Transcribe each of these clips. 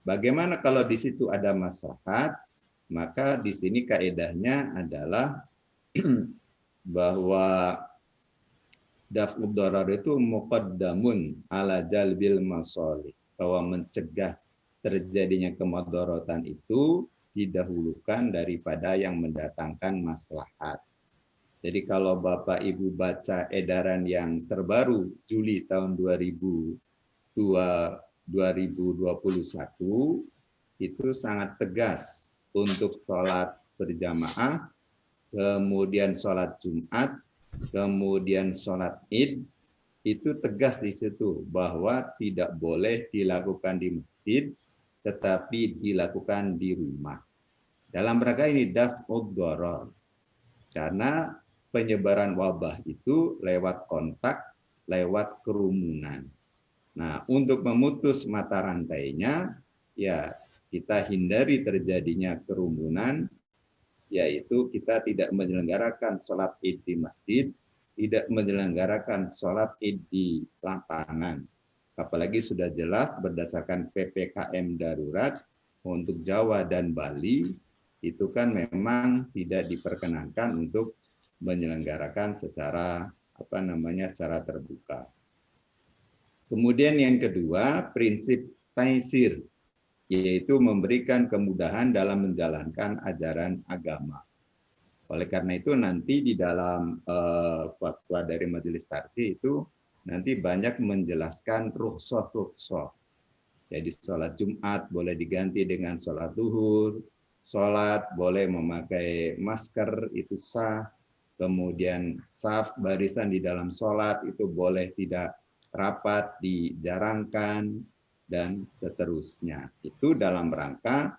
Bagaimana kalau di situ ada maslahat? Maka di sini kaedahnya adalah bahwa daf'ud darar itu muqaddamun ala jalbil masolih, bahwa mencegah terjadinya kemudaratan itu didahulukan daripada yang mendatangkan maslahat. Jadi kalau Bapak Ibu baca edaran yang terbaru Juli tahun 2021 itu sangat tegas untuk sholat berjamaah, kemudian sholat Jumat, kemudian sholat Id, itu tegas di situ bahwa tidak boleh dilakukan di masjid, tetapi dilakukan di rumah. Dalam rangka ini daf'ud darar, karena penyebaran wabah itu lewat kontak, lewat kerumunan. Nah, untuk memutus mata rantainya, ya kita hindari terjadinya kerumunan, yaitu kita tidak menyelenggarakan sholat id di masjid, tidak menyelenggarakan sholat id di lapangan. Apalagi sudah jelas berdasarkan PPKM darurat untuk Jawa dan Bali, itu kan memang tidak diperkenankan untuk menyelenggarakan secara secara terbuka. Kemudian yang kedua, prinsip taisir, yaitu memberikan kemudahan dalam menjalankan ajaran agama. Oleh karena itu nanti di dalam fatwa dari Majelis Tarjih itu nanti banyak menjelaskan rukhsah-rukhsah. Jadi sholat Jumat boleh diganti dengan sholat duhur, sholat boleh memakai masker itu sah, kemudian saf barisan di dalam sholat itu boleh tidak rapat, dijarangkan, dan seterusnya. Itu dalam rangka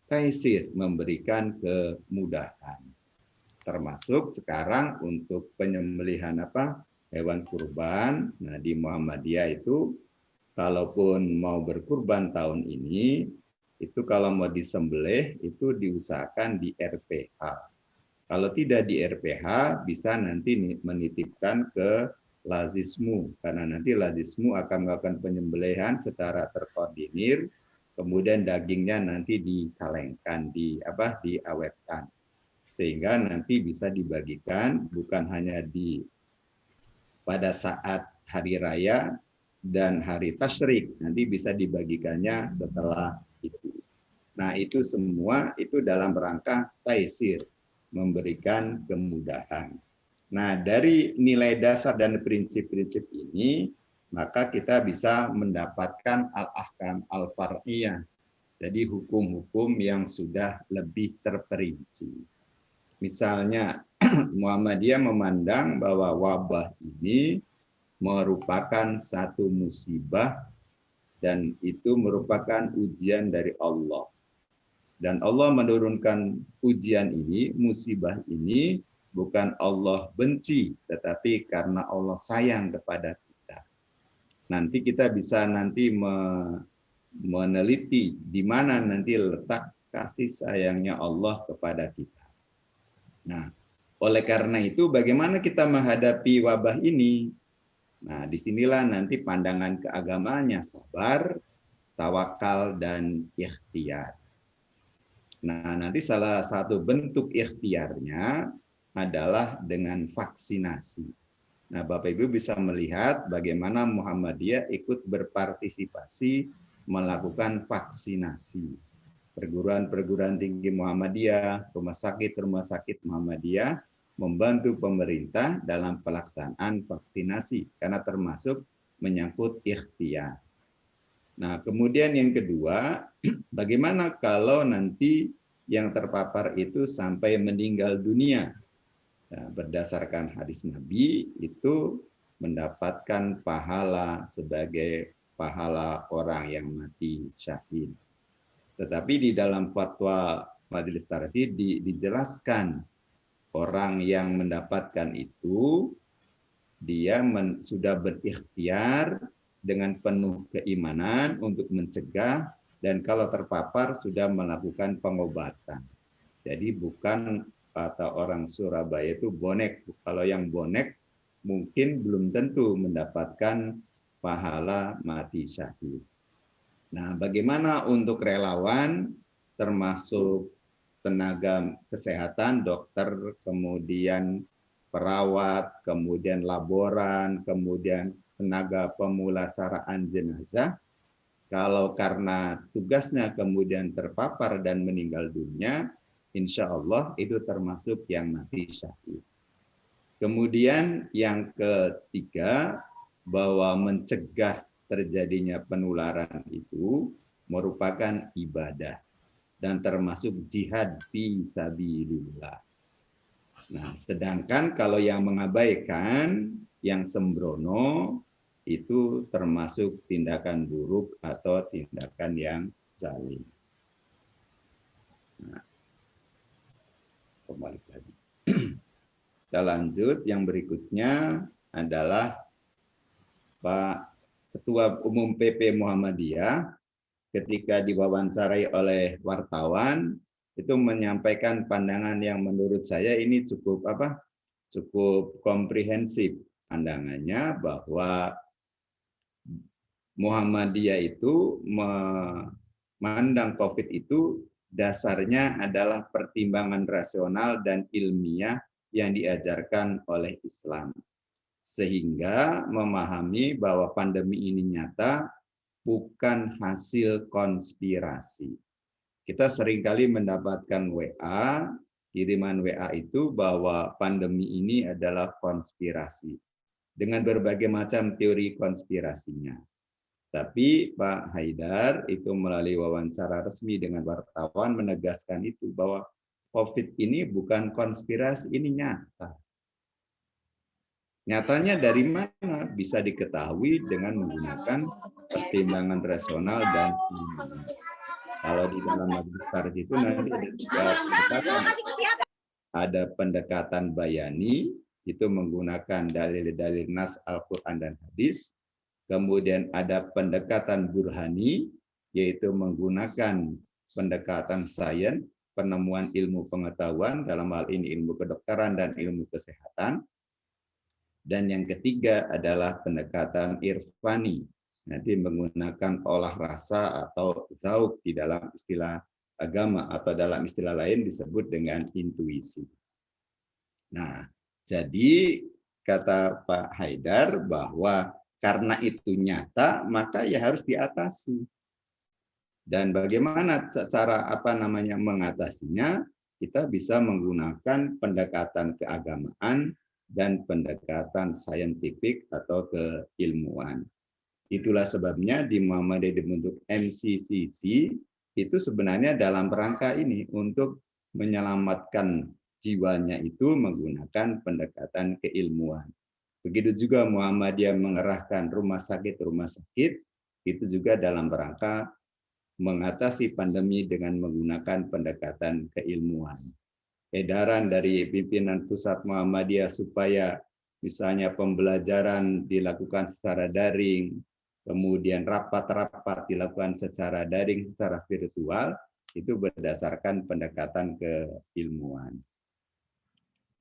taisir, memberikan kemudahan. Termasuk sekarang untuk penyembelihan hewan kurban. Nah, di Muhammadiyah itu kalaupun mau berkurban tahun ini, itu kalau mau disembelih itu diusahakan di RPH. Kalau tidak di RPH, bisa nanti menitipkan ke lazismu, karena nanti lazismu akan melakukan penyembelihan secara terkoordinir, kemudian dagingnya nanti dikalengkan, diawetkan, sehingga nanti bisa dibagikan bukan hanya pada saat hari raya dan hari tasyrik, nanti bisa dibagikannya setelah itu. Nah, itu semua itu dalam rangka taisir, memberikan kemudahan. Nah, dari nilai dasar dan prinsip-prinsip ini, maka kita bisa mendapatkan al-ahkam al-far'iyah. Jadi hukum-hukum yang sudah lebih terperinci. Misalnya, Muhammadiyah memandang bahwa wabah ini merupakan satu musibah dan itu merupakan ujian dari Allah. Dan Allah menurunkan ujian ini, musibah ini, bukan Allah benci, tetapi karena Allah sayang kepada kita. Nanti kita bisa meneliti di mana nanti letak kasih sayangnya Allah kepada kita. Nah, oleh karena itu bagaimana kita menghadapi wabah ini? Nah, disinilah nanti pandangan keagamaannya sabar, tawakal, dan ikhtiar. Nah, nanti salah satu bentuk ikhtiarnya adalah dengan vaksinasi. Nah, Bapak Ibu bisa melihat bagaimana Muhammadiyah ikut berpartisipasi melakukan vaksinasi. Perguruan-perguruan tinggi Muhammadiyah, rumah sakit Muhammadiyah membantu pemerintah dalam pelaksanaan vaksinasi karena termasuk menyangkut ikhtiar. Nah, kemudian yang kedua, bagaimana kalau nanti yang terpapar itu sampai meninggal dunia? Nah, berdasarkan hadis Nabi itu mendapatkan pahala sebagai pahala orang yang mati syahid. Tetapi di dalam fatwa Majelis Tarjih dijelaskan orang yang mendapatkan itu dia sudah berikhtiar dengan penuh keimanan untuk mencegah, dan kalau terpapar sudah melakukan pengobatan. Jadi bukan kata orang Surabaya itu bonek. Kalau yang bonek mungkin belum tentu mendapatkan pahala mati syahid. Nah, bagaimana untuk relawan, termasuk tenaga kesehatan, dokter, kemudian perawat, kemudian laboran, kemudian tenaga pemulasaraan jenazah, kalau karena tugasnya kemudian terpapar dan meninggal dunia, insya Allah itu termasuk yang mati syahid. Kemudian yang ketiga, bahwa mencegah terjadinya penularan itu merupakan ibadah dan termasuk jihad fi sabilillah. Nah, sedangkan kalau yang mengabaikan, yang sembrono, itu termasuk tindakan buruk atau tindakan yang zalim. Nah, kembali lagi. Kita lanjut, yang berikutnya adalah Pak Ketua Umum PP Muhammadiyah ketika diwawancarai oleh wartawan itu menyampaikan pandangan yang menurut saya ini cukup komprehensif pandangannya, bahwa Muhammadiyah itu memandang COVID itu dasarnya adalah pertimbangan rasional dan ilmiah yang diajarkan oleh Islam. Sehingga memahami bahwa pandemi ini nyata, bukan hasil konspirasi. Kita seringkali mendapatkan WA, kiriman WA itu bahwa pandemi ini adalah konspirasi, dengan berbagai macam teori konspirasinya. Tapi Pak Haidar itu melalui wawancara resmi dengan wartawan menegaskan itu, bahwa COVID ini bukan konspirasi, ini nyata. Nyatanya dari mana? Bisa diketahui dengan menggunakan pertimbangan rasional dan ilmiah. Kalau di dalam majelis tarjih itu nanti ada pendekatan bayani, itu menggunakan dalil-dalil nas Al-Quran dan hadis. Kemudian ada pendekatan burhani, yaitu menggunakan pendekatan sains, penemuan ilmu pengetahuan, dalam hal ini ilmu kedokteran dan ilmu kesehatan. Dan yang ketiga adalah pendekatan irfani, nanti menggunakan olah rasa atau zauk di dalam istilah agama, atau dalam istilah lain disebut dengan intuisi. Nah, jadi kata Pak Haidar bahwa karena itu nyata, maka ya harus diatasi. Dan bagaimana cara mengatasinya? Kita bisa menggunakan pendekatan keagamaan dan pendekatan saintifik atau keilmuan. Itulah sebabnya di Muhammadiyah dibentuk MCCC, itu sebenarnya dalam rangka ini untuk menyelamatkan jiwanya itu menggunakan pendekatan keilmuan. Begitu juga Muhammadiyah mengerahkan rumah sakit itu juga dalam rangka mengatasi pandemi dengan menggunakan pendekatan keilmuan. Edaran dari pimpinan pusat Muhammadiyah supaya misalnya pembelajaran dilakukan secara daring, kemudian rapat-rapat dilakukan secara daring, secara virtual, itu berdasarkan pendekatan keilmuan.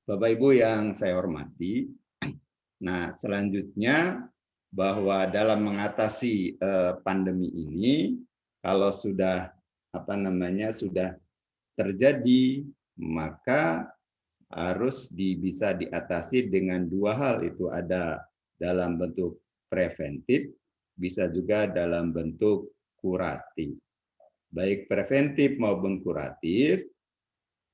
Bapak Ibu yang saya hormati, nah selanjutnya bahwa dalam mengatasi pandemi ini, kalau sudah sudah terjadi, maka harus bisa diatasi dengan dua hal, itu ada dalam bentuk preventif, bisa juga dalam bentuk kuratif. Baik preventif maupun kuratif,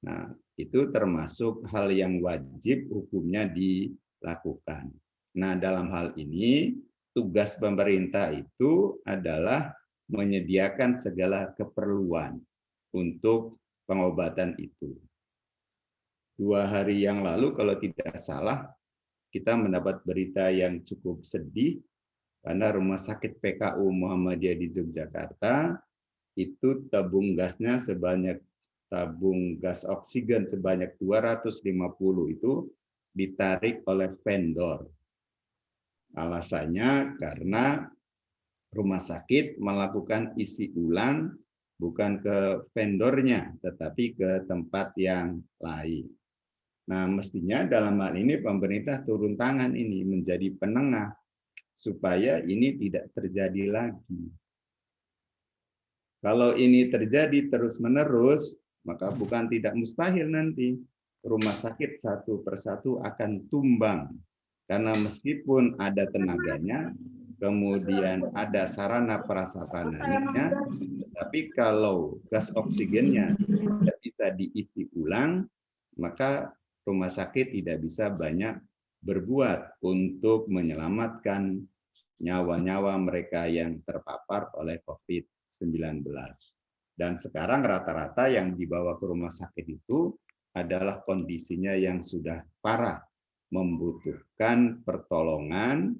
nah itu termasuk hal yang wajib hukumnya dilakukan. Nah, dalam hal ini tugas pemerintah itu adalah menyediakan segala keperluan untuk pengobatan itu. 2 hari yang lalu kalau tidak salah, kita mendapat berita yang cukup sedih karena Rumah Sakit PKU Muhammadiyah di Yogyakarta itu tabung gas oksigen sebanyak 250 itu ditarik oleh vendor. Alasannya karena rumah sakit melakukan isi ulang bukan ke vendornya, tetapi ke tempat yang lain. Nah, mestinya dalam hal ini pemerintah turun tangan ini menjadi penengah supaya ini tidak terjadi lagi. Kalau ini terjadi terus-menerus, maka bukan tidak mustahil nanti rumah sakit satu persatu akan tumbang. Karena meskipun ada tenaganya, kemudian ada sarana prasarananya, tapi kalau gas oksigennya tidak bisa diisi ulang, maka rumah sakit tidak bisa banyak berbuat untuk menyelamatkan nyawa-nyawa mereka yang terpapar oleh COVID-19. Dan sekarang rata-rata yang dibawa ke rumah sakit itu adalah kondisinya yang sudah parah, membutuhkan pertolongan,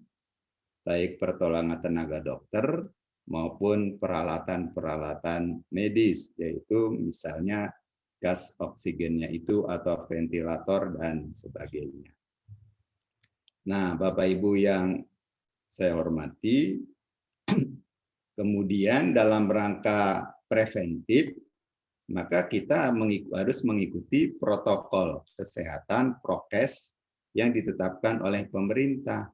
baik pertolongan tenaga dokter maupun peralatan-peralatan medis, yaitu misalnya gas oksigennya itu atau ventilator dan sebagainya. Nah, Bapak Ibu yang saya hormati, kemudian dalam rangka preventif, maka kita harus mengikuti protokol kesehatan, prokes yang ditetapkan oleh pemerintah.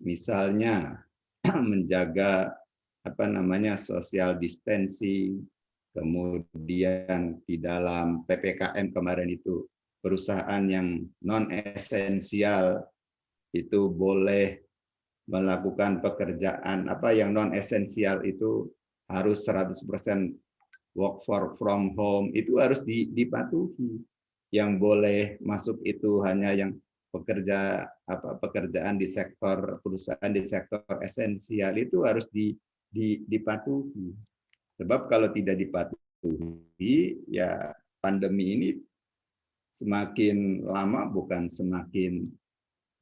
Misalnya menjaga social distancing, kemudian di dalam PPKM kemarin itu perusahaan yang non esensial itu boleh melakukan pekerjaan yang non esensial itu harus 100% work from home, itu harus dipatuhi. Yang boleh masuk itu hanya yang pekerjaan di sektor perusahaan di sektor esensial, itu harus dipatuhi. Sebab kalau tidak dipatuhi, ya pandemi ini semakin lama bukan semakin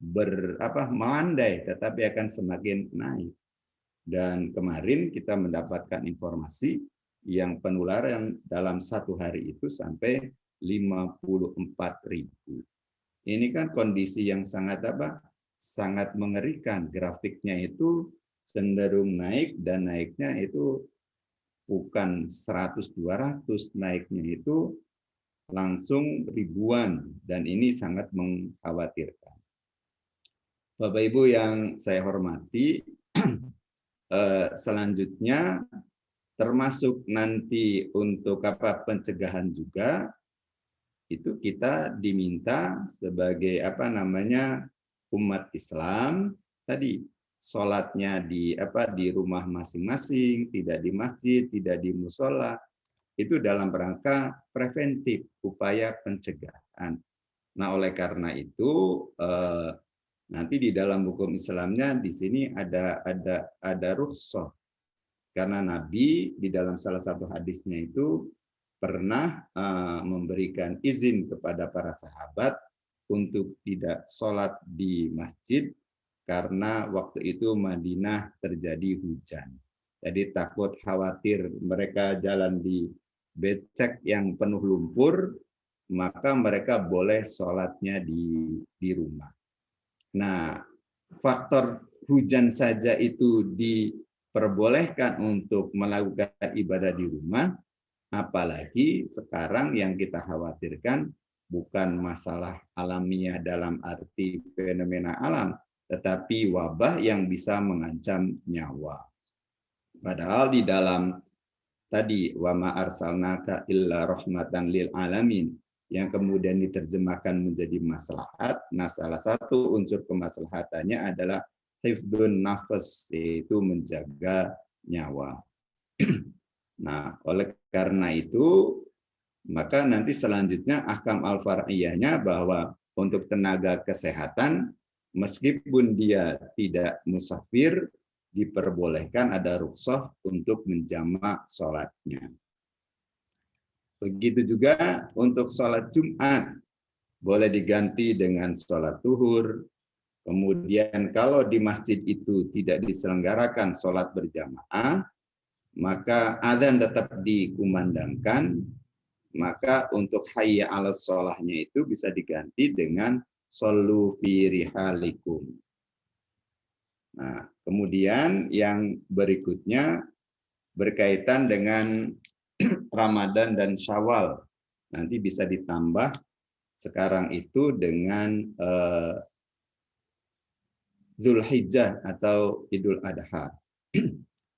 melandai, tetapi akan semakin naik. Dan kemarin kita mendapatkan informasi yang penularan dalam satu hari itu sampai 54.000. Ini kan kondisi yang sangat mengerikan. Grafiknya itu cenderung naik, dan naiknya itu bukan 100-200, naiknya itu langsung ribuan, dan ini sangat mengkhawatirkan. Bapak Ibu yang saya hormati, selanjutnya termasuk nanti untuk pencegahan juga, itu kita diminta sebagai umat Islam tadi sholatnya di rumah masing-masing, tidak di masjid, tidak di musola, itu dalam rangka preventif, upaya pencegahan. Nah, oleh karena itu nanti di dalam hukum Islamnya di sini ada rukhsah, karena Nabi di dalam salah satu hadisnya itu pernah memberikan izin kepada para sahabat untuk tidak sholat di masjid karena waktu itu Madinah terjadi hujan. Jadi takut khawatir mereka jalan di becek yang penuh lumpur, maka mereka boleh sholatnya di rumah. Nah, faktor hujan saja itu diperbolehkan untuk melakukan ibadah di rumah, apalagi sekarang yang kita khawatirkan bukan masalah alamiah dalam arti fenomena alam, tetapi wabah yang bisa mengancam nyawa. Padahal di dalam tadi wa ma arsalnaka illa rahmatan lil alamin, yang kemudian diterjemahkan menjadi maslahat. Nah, salah satu unsur kemaslahatannya adalah hifdzun nafas, yaitu menjaga nyawa. Nah, oleh karena itu, maka nanti selanjutnya ahkam al-far'iyahnya bahwa untuk tenaga kesehatan, meskipun dia tidak musafir, diperbolehkan ada rukhsah untuk menjamak sholatnya. Begitu juga untuk sholat Jumat, boleh diganti dengan sholat zuhur. Kemudian kalau di masjid itu tidak diselenggarakan sholat berjamaah, maka adzan tetap dikumandangkan, maka untuk hayya 'alas sholahnya itu bisa diganti dengan shollu fi rihalikum. Nah, kemudian yang berikutnya berkaitan dengan Ramadan dan Syawal. Nanti bisa ditambah sekarang itu dengan Zulhijjah atau Idul Adha.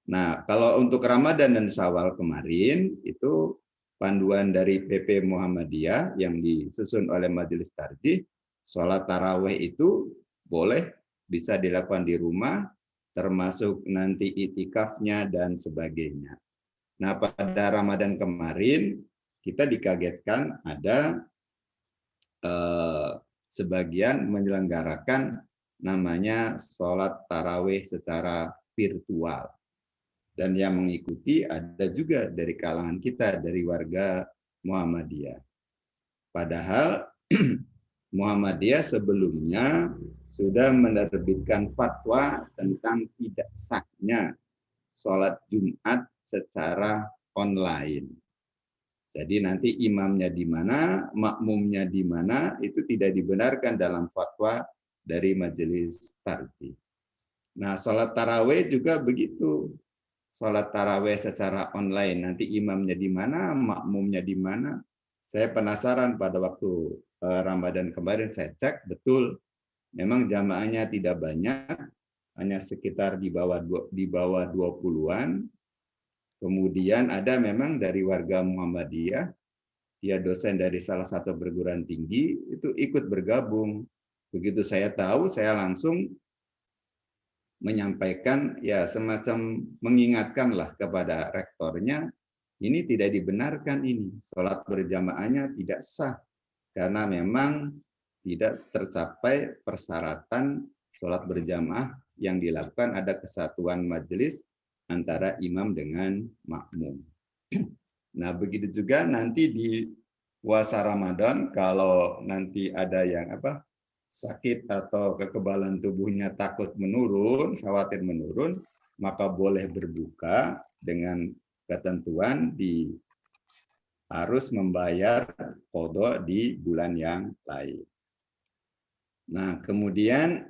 Nah, kalau untuk Ramadan dan Syawal kemarin, itu panduan dari PP Muhammadiyah yang disusun oleh Majelis Tarjih, sholat taraweh itu boleh bisa dilakukan di rumah, termasuk nanti itikafnya dan sebagainya. Nah, pada Ramadan kemarin, kita dikagetkan ada sebagian menyelenggarakan namanya sholat taraweh secara virtual. Dan yang mengikuti ada juga dari kalangan kita, dari warga Muhammadiyah. Padahal Muhammadiyah sebelumnya sudah menerbitkan fatwa tentang tidak sahnya sholat Jumat secara online. Jadi nanti imamnya di mana, makmumnya di mana, itu tidak dibenarkan dalam fatwa dari Majelis Tarjih. Nah, sholat taraweh juga begitu. Sholat taraweh secara online, nanti imamnya di mana, makmumnya di mana. Saya penasaran pada waktu Ramadan kemarin saya cek, betul memang jamaahnya tidak banyak, hanya sekitar di bawah 20-an. Kemudian ada memang dari warga Muhammadiyah, dia dosen dari salah satu perguruan tinggi, itu ikut bergabung. Begitu saya tahu, saya langsung menyampaikan, ya semacam mengingatkanlah kepada rektornya, ini tidak dibenarkan ini, sholat berjamaahnya tidak sah, karena memang tidak tercapai persyaratan sholat berjamaah yang dilakukan ada kesatuan majelis antara imam dengan makmum. Nah, begitu juga nanti di puasa Ramadan, kalau nanti ada yang sakit atau kekebalan tubuhnya takut menurun, khawatir menurun, maka boleh berbuka dengan ketentuan harus membayar qadha di bulan yang lain. Nah, kemudian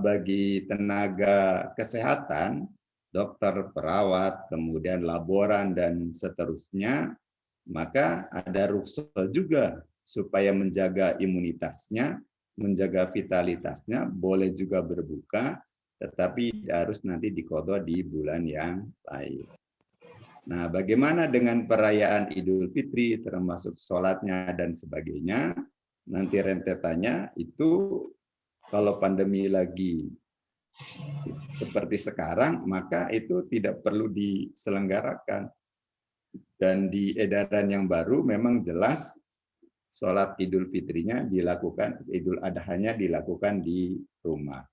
bagi tenaga kesehatan, dokter, perawat, kemudian laboran, dan seterusnya, maka ada rukhsah juga supaya menjaga imunitasnya, menjaga vitalitasnya, boleh juga berbuka, tetapi harus nanti diqadha di bulan yang lain. Nah, bagaimana dengan perayaan Idul Fitri, termasuk sholatnya dan sebagainya? Nanti rentetannya itu kalau pandemi lagi seperti sekarang, maka itu tidak perlu diselenggarakan. Dan di edaran yang baru memang jelas sholat Idul Fitrinya dilakukan, Idul Adhanya dilakukan di rumah.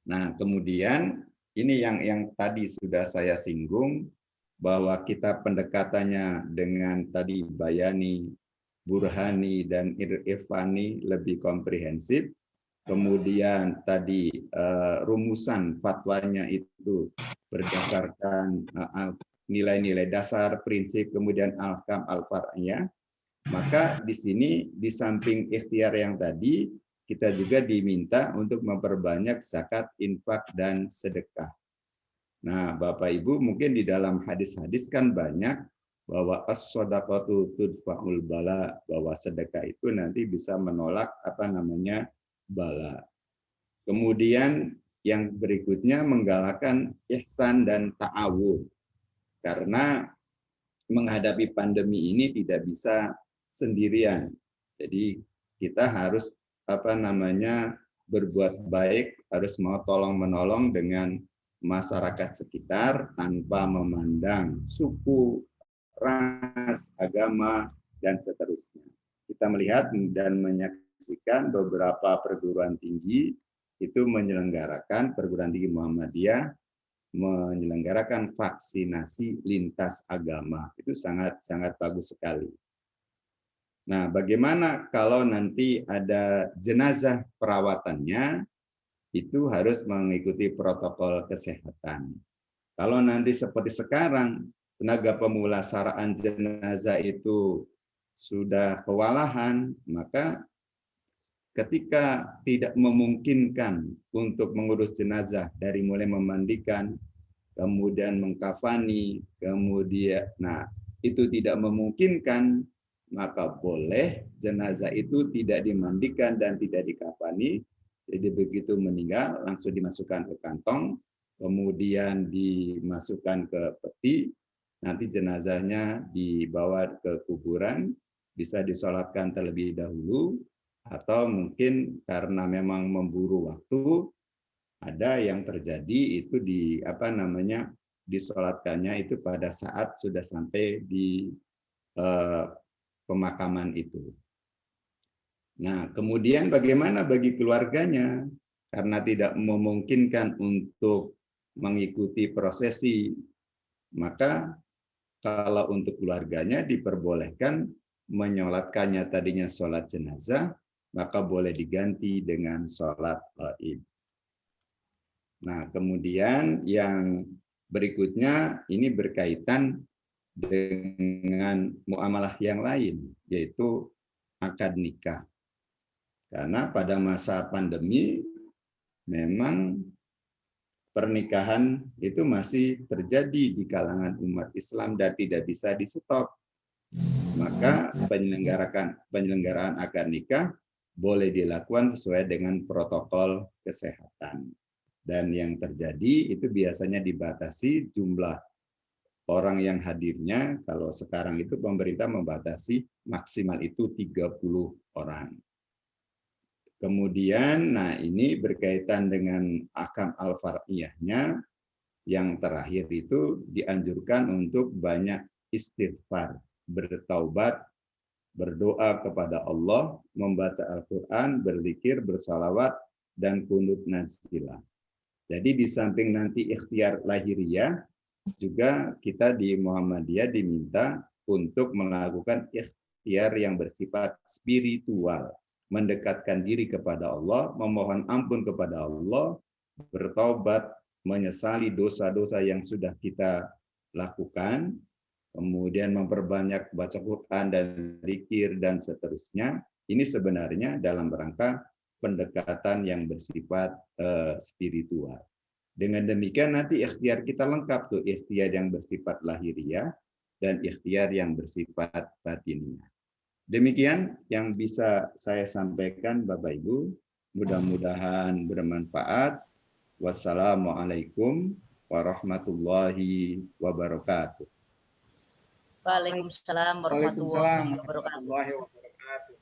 Nah, kemudian ini yang tadi sudah saya singgung, bahwa kita pendekatannya dengan tadi Bayani, Burhani, dan Irfani lebih komprehensif. Kemudian tadi rumusan fatwanya itu berdasarkan nilai-nilai dasar, prinsip, kemudian al-ahkam al-far'iyah. Maka di sini di samping ikhtiar yang tadi, kita juga diminta untuk memperbanyak zakat, infak, dan sedekah. Nah, Bapak Ibu, mungkin di dalam hadis-hadis kan banyak bahwa as-shadaqatu tudfa'ul bala, bahwa sedekah itu nanti bisa menolak bala. Kemudian yang berikutnya menggalakkan ihsan dan ta'awun. Karena menghadapi pandemi ini tidak bisa sendirian. Jadi kita harus berbuat baik, harus mau tolong-menolong dengan masyarakat sekitar tanpa memandang suku, ras, agama, dan seterusnya. Kita melihat dan menyaksikan beberapa perguruan tinggi itu menyelenggarakan, perguruan tinggi Muhammadiyah menyelenggarakan vaksinasi lintas agama. Itu sangat bagus sekali. Nah, bagaimana kalau nanti ada jenazah perawatannya, itu harus mengikuti protokol kesehatan. Kalau nanti seperti sekarang, tenaga pemulasaraan jenazah itu sudah kewalahan, maka ketika tidak memungkinkan untuk mengurus jenazah dari mulai memandikan, kemudian mengkafani, kemudian itu tidak memungkinkan, maka boleh jenazah itu tidak dimandikan dan tidak dikafani. Jadi begitu meninggal langsung dimasukkan ke kantong, kemudian dimasukkan ke peti, nanti jenazahnya dibawa ke kuburan, bisa disolatkan terlebih dahulu, atau mungkin karena memang memburu waktu, ada yang terjadi itu disolatkannya itu pada saat sudah sampai di pemakaman itu. Nah, kemudian bagaimana bagi keluarganya? Karena tidak memungkinkan untuk mengikuti prosesi, maka kalau untuk keluarganya diperbolehkan menyolatkannya tadinya sholat jenazah, maka boleh diganti dengan sholat gaib. Nah, kemudian yang berikutnya ini berkaitan dengan muamalah yang lain, yaitu akad nikah. Karena pada masa pandemi memang pernikahan itu masih terjadi di kalangan umat Islam dan tidak bisa di-stop. Maka penyelenggaraan akad nikah boleh dilakukan sesuai dengan protokol kesehatan. Dan yang terjadi itu biasanya dibatasi jumlah orang yang hadirnya. Kalau sekarang itu pemerintah membatasi maksimal itu 30 orang. Kemudian, nah ini berkaitan dengan ahkam al-far'iyahnya, yang terakhir itu dianjurkan untuk banyak istighfar, bertaubat, berdoa kepada Allah, membaca Al-Quran, berzikir, bersalawat, dan kunut nazilah. Jadi di samping nanti ikhtiar lahiriah, juga kita di Muhammadiyah diminta untuk melakukan ikhtiar yang bersifat spiritual, mendekatkan diri kepada Allah, memohon ampun kepada Allah, bertaubat, menyesali dosa-dosa yang sudah kita lakukan, kemudian memperbanyak baca Quran dan zikir dan seterusnya. Ini sebenarnya dalam rangka pendekatan yang bersifat spiritual. Dengan demikian nanti ikhtiar kita lengkap tuh, ikhtiar yang bersifat lahiriah dan ikhtiar yang bersifat batiniah. Demikian yang bisa saya sampaikan Bapak Ibu, mudah-mudahan bermanfaat. Wassalamualaikum warahmatullahi wabarakatuh. Waalaikumsalam warahmatullahi wabarakatuh.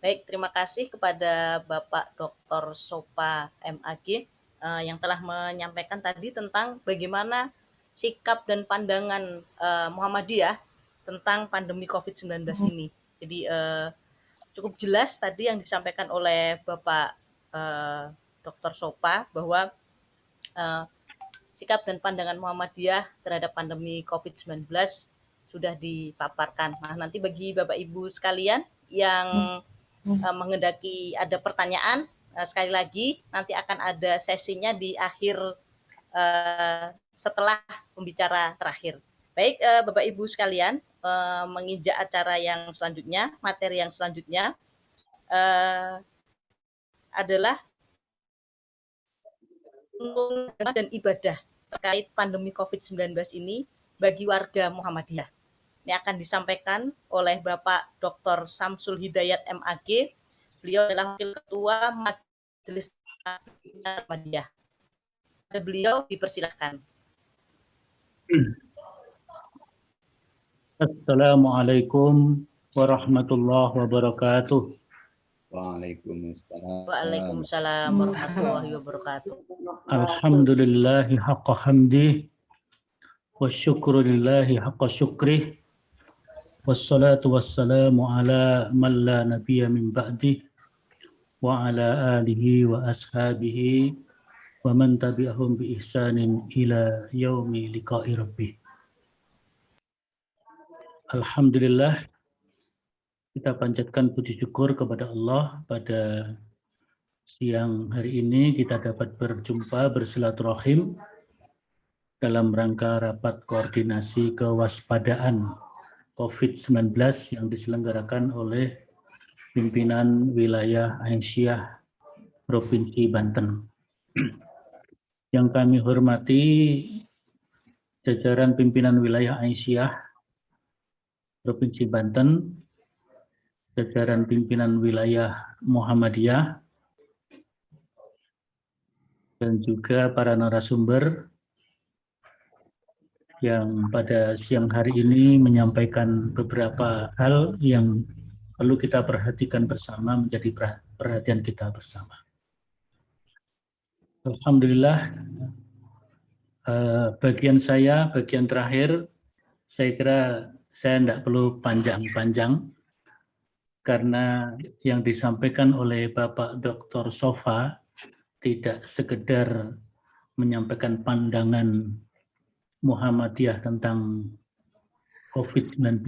Baik, terima kasih kepada Bapak Dr. Sopa MAG yang telah menyampaikan tadi tentang bagaimana sikap dan pandangan Muhammadiyah tentang pandemi COVID-19 ini. Jadi cukup jelas tadi yang disampaikan oleh Bapak Dr. Sopa bahwa sikap dan pandangan Muhammadiyah terhadap pandemi COVID-19 sudah dipaparkan. Nah, nanti bagi Bapak Ibu sekalian yang menghendaki ada pertanyaan, sekali lagi nanti akan ada sesinya di akhir setelah pembicara terakhir. Baik, Bapak Ibu sekalian, menginjak acara yang selanjutnya, materi yang selanjutnya adalah dan ibadah terkait pandemi COVID-19 ini bagi warga Muhammadiyah. Ini akan disampaikan oleh Bapak Dr. Samsul Hidayat MAG. Beliau adalah Wakil Ketua Majelis Muhammadiyah. Beliau dipersilakan. Assalamualaikum warahmatullahi wabarakatuh. Waalaikumsalam. Waalaikumsalam warahmatullahi wabarakatuh. Alhamdulillahi haqqa hamdih wa syukrulillahi haqqa syukrih wassalatu wassalamu ala man la nabiyya min ba'dih wa ala alihi wa ashabihi wa man tabi'ahum bi ihsanin ila yaumi liqa'i rabbih. Alhamdulillah, kita panjatkan puji syukur kepada Allah pada siang hari ini kita dapat berjumpa bersilaturahim dalam rangka rapat koordinasi kewaspadaan COVID-19 yang diselenggarakan oleh pimpinan wilayah Aisyah Provinsi Banten. Yang kami hormati jajaran pimpinan wilayah Aisyah Provinsi Banten, jajaran pimpinan wilayah Muhammadiyah, dan juga para narasumber yang pada siang hari ini menyampaikan beberapa hal yang perlu kita perhatikan bersama, menjadi perhatian kita bersama. Alhamdulillah, bagian terakhir, saya kira saya tidak perlu panjang-panjang, karena yang disampaikan oleh Bapak Dr. Sofa tidak sekedar menyampaikan pandangan Muhammadiyah tentang COVID-19,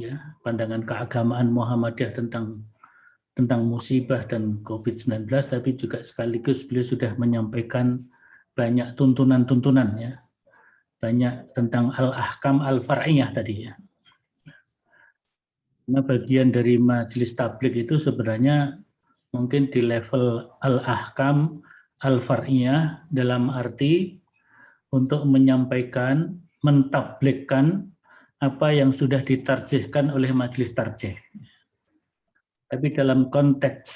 ya, pandangan keagamaan Muhammadiyah tentang musibah dan COVID-19, tapi juga sekaligus beliau sudah menyampaikan banyak tuntunan-tuntunan, ya, banyak tentang al-ahkam al-far'iyah tadi, ya. Nah, bagian dari majelis tabligh itu sebenarnya mungkin di level al-ahkam al-far'iyah dalam arti untuk menyampaikan, mentabligkan apa yang sudah ditarjihkan oleh majelis tarjih. Tapi dalam konteks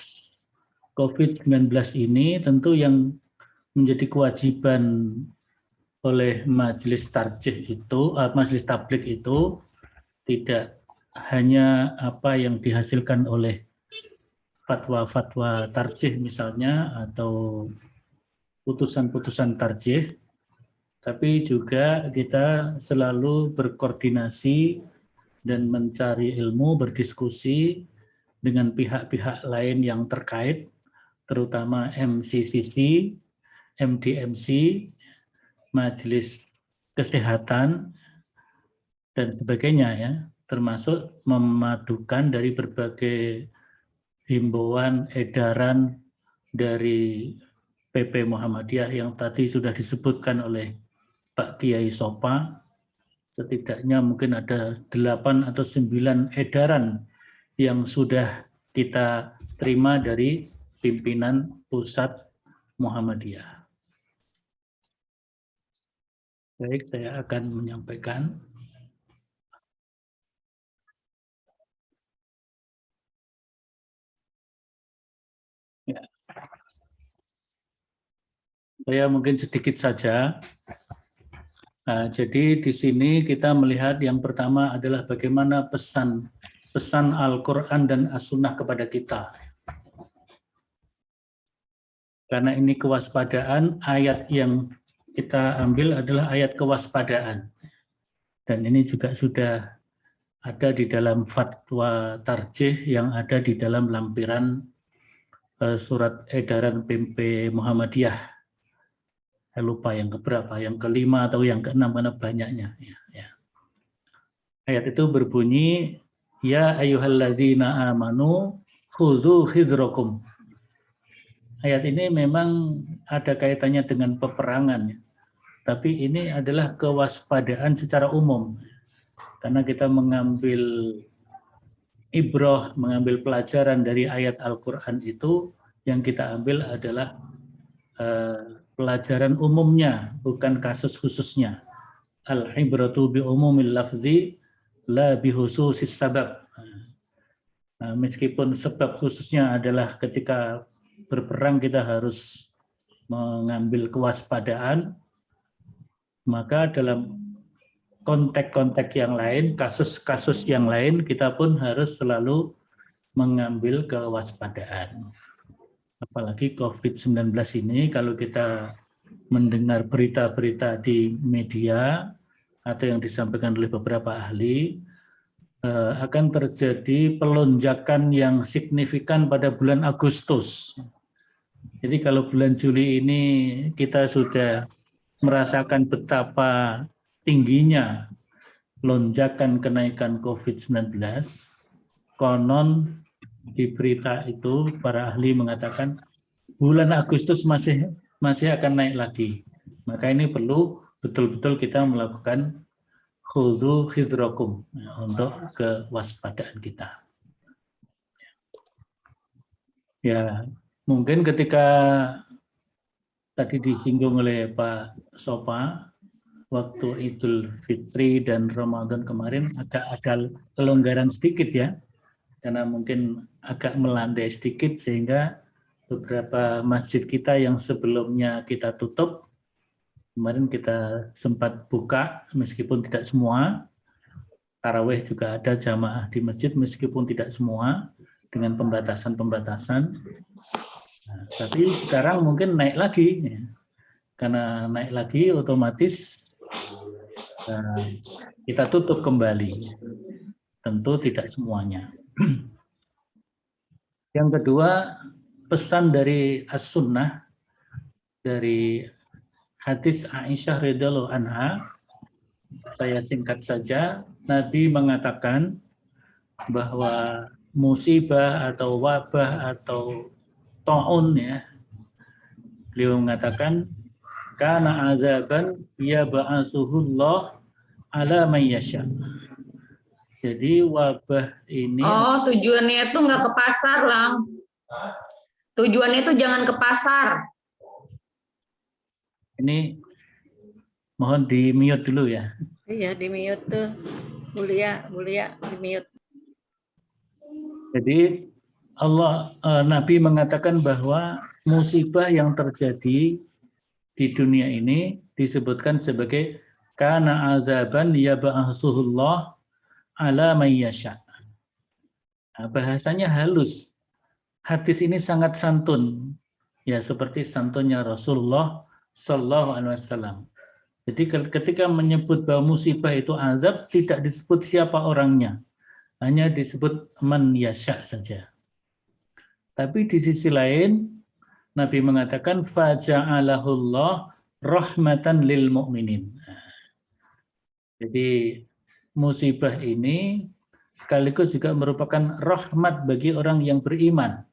COVID-19 ini tentu yang menjadi kewajiban oleh majelis tarjih itu, majelis tabligh itu tidak hanya apa yang dihasilkan oleh fatwa-fatwa tarjih misalnya atau putusan-putusan tarjih, tapi juga kita selalu berkoordinasi dan mencari ilmu, berdiskusi dengan pihak-pihak lain yang terkait, terutama MCCC, MDMC, Majelis Kesehatan, dan sebagainya, ya, termasuk memadukan dari berbagai himbauan, edaran dari PP Muhammadiyah yang tadi sudah disebutkan oleh Pak Kiai Sopa. Setidaknya mungkin ada 8 atau 9 edaran yang sudah kita terima dari pimpinan pusat Muhammadiyah. Baik, saya akan menyampaikan. Ya. Saya mungkin sedikit saja. Nah, jadi di sini kita melihat yang pertama adalah bagaimana pesan Al-Quran dan As-Sunnah kepada kita. Karena ini kewaspadaan, ayat yang kita ambil adalah ayat kewaspadaan. Dan ini juga sudah ada di dalam fatwa tarjih yang ada di dalam lampiran surat edaran PP Muhammadiyah. Saya lupa yang keberapa, yang kelima atau yang keenam, karena banyaknya. Ya. Ayat itu berbunyi, ya ayyuhalladzina amanu khudhu hizrakum. Ayat ini memang ada kaitannya dengan peperangan, tapi ini adalah kewaspadaan secara umum. Karena kita mengambil ibrah, mengambil pelajaran dari ayat Al-Quran itu, yang kita ambil adalah pelajaran umumnya, bukan kasus khususnya. Al-ibratu bi umumil lafzi la bi khususis sabab. Nah, meskipun sebab khususnya adalah ketika berperang kita harus mengambil kewaspadaan, maka dalam konteks-konteks yang lain, kasus-kasus yang lain, kita pun harus selalu mengambil kewaspadaan. Apalagi COVID-19 ini, kalau kita mendengar berita-berita di media atau yang disampaikan oleh beberapa ahli, akan terjadi pelonjakan yang signifikan pada bulan Agustus. Jadi kalau bulan Juli ini kita sudah merasakan betapa tingginya lonjakan kenaikan COVID-19, konon di berita itu para ahli mengatakan bulan Agustus masih akan naik lagi. Maka ini perlu betul-betul kita melakukan khudhu hizrakum, untuk kewaspadaan kita. Ya, mungkin ketika tadi disinggung oleh Pak Sopa, waktu Idul Fitri dan Ramadan kemarin agak ada kelonggaran sedikit, ya, karena mungkin agak melandai sedikit sehingga beberapa masjid kita yang sebelumnya kita tutup. Kemarin kita sempat buka, meskipun tidak semua. Tarawih juga ada jamaah di masjid, meskipun tidak semua, dengan pembatasan-pembatasan. Nah, tapi sekarang mungkin naik lagi, ya. Karena naik lagi otomatis kita tutup kembali. Tentu tidak semuanya. Yang kedua, pesan dari As-Sunnah, dari hadis Aisyah radhiyallahu anha, saya singkat saja. Nabi mengatakan bahwa musibah atau wabah atau ta'un, ya, beliau mengatakan kana azaban yab'atsuhullah ala man yasha. Jadi wabah ini Tujuannya itu nggak ke pasar, Lang. Tujuannya itu jangan ke pasar. ini mohon di mute dulu ya. Iya, di mute tuh. Mulia, di mute. Jadi Nabi mengatakan bahwa musibah yang terjadi di dunia ini disebutkan sebagai kana azaban yab'atsuhullah ala man yasha. Nah, bahasanya halus. Hadis ini sangat santun. Ya, seperti santunnya Rasulullah sallallahu alaihi wasallam. Jadi ketika menyebut bahwa musibah itu azab, tidak disebut siapa orangnya. Hanya disebut man yasha saja. Tapi di sisi lain, Nabi mengatakan faja'alahullah rahmatan lil mu'minin. Jadi musibah ini sekaligus juga merupakan rahmat bagi orang yang beriman.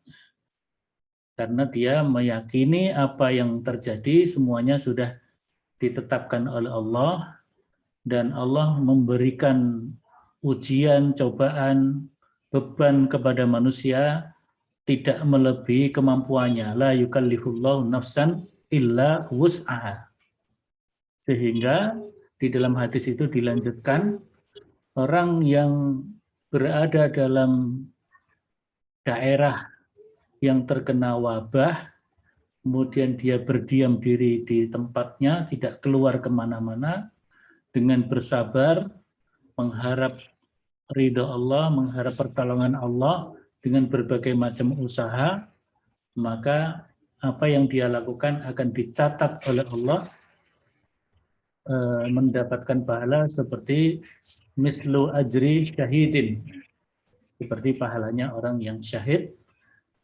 Karena dia meyakini apa yang terjadi semuanya sudah ditetapkan oleh Allah, dan Allah memberikan ujian, cobaan, beban kepada manusia tidak melebihi kemampuannya. La yukallifullahu nafsan illa wus'aha. Sehingga di dalam hadis itu dilanjutkan, orang yang berada dalam daerah yang terkena wabah, kemudian dia berdiam diri di tempatnya, tidak keluar kemana-mana, dengan bersabar, mengharap ridho Allah, mengharap pertolongan Allah, dengan berbagai macam usaha, maka apa yang dia lakukan akan dicatat oleh Allah, mendapatkan pahala seperti mislu ajri syahidin, seperti pahalanya orang yang syahid,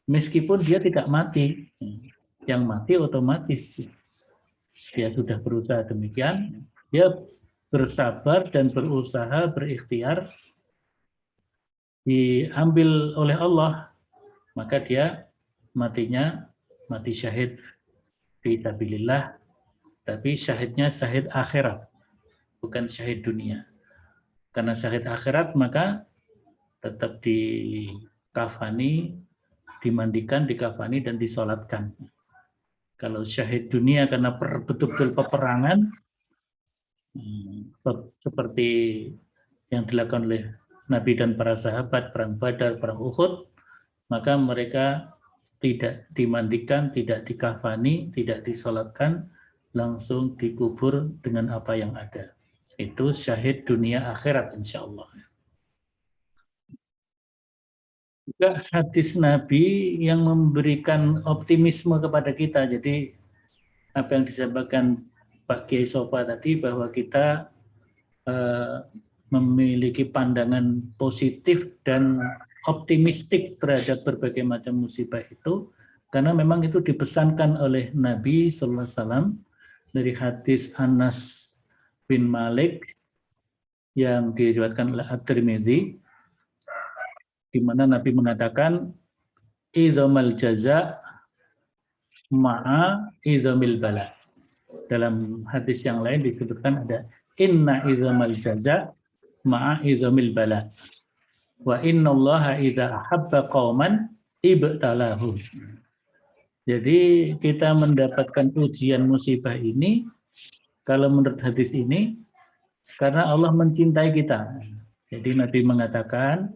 meskipun dia tidak mati. Yang mati otomatis dia sudah berusaha demikian, dia bersabar dan berusaha, berikhtiar, diambil oleh Allah, maka dia matinya mati syahid fi sabilillah, tapi syahidnya syahid akhirat, bukan syahid dunia. Karena syahid akhirat maka tetap dikafani, dimandikan, dikafani, dan disolatkan. Kalau syahid dunia karena betul-betul peperangan, seperti yang dilakukan oleh Nabi dan para sahabat, perang Badar, perang Uhud, maka mereka tidak dimandikan, tidak dikafani, tidak disolatkan, langsung dikubur dengan apa yang ada. Itu syahid dunia akhirat insya Allah. Juga hadis Nabi yang memberikan optimisme kepada kita. Jadi apa yang disampaikan Pak Kiai Sopa tadi, bahwa kita memiliki pandangan positif dan optimistik terhadap berbagai macam musibah itu, karena memang itu dipesankan oleh Nabi Sallallahu Alaihi Wasallam dari hadis Anas bin Malik yang diriwayatkan oleh At-Tirmidzi, di mana Nabi mengatakan idzamal jaza ma'a idzamil bala. Dalam hadis yang lain disebutkan ada inna idzamal jaza ma'a idzamil bala. Wa innallaha idza ahabba qauman ibtalahu. Jadi kita mendapatkan ujian musibah ini, kalau menurut hadis ini, karena Allah mencintai kita. Jadi Nabi mengatakan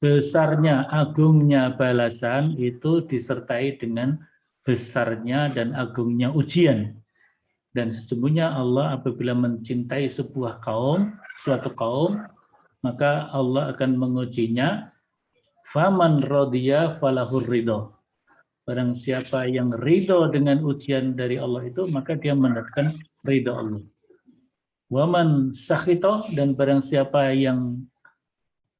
besarnya, agungnya balasan itu disertai dengan besarnya dan agungnya ujian. Dan sesungguhnya Allah apabila mencintai sebuah kaum, suatu kaum, maka Allah akan mengujinya. Faman radiya falahur ridho. Barang siapa yang ridho dengan ujian dari Allah itu, maka dia mendapatkan ridho Allah. Waman sakhito, dan barang siapa yang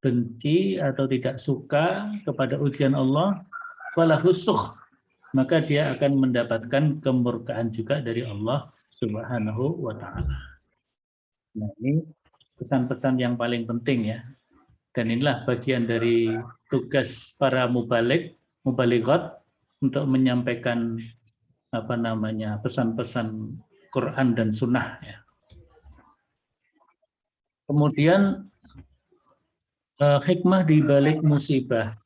benci atau tidak suka kepada ujian Allah, falahusukh, maka dia akan mendapatkan kemurkaan juga dari Allah Subhanahu wa ta'ala. Nah, ini pesan-pesan yang paling penting ya. Dan inilah bagian dari tugas para mubalighat untuk menyampaikan pesan-pesan Quran dan Sunnah ya. Kemudian hikmah di balik musibah.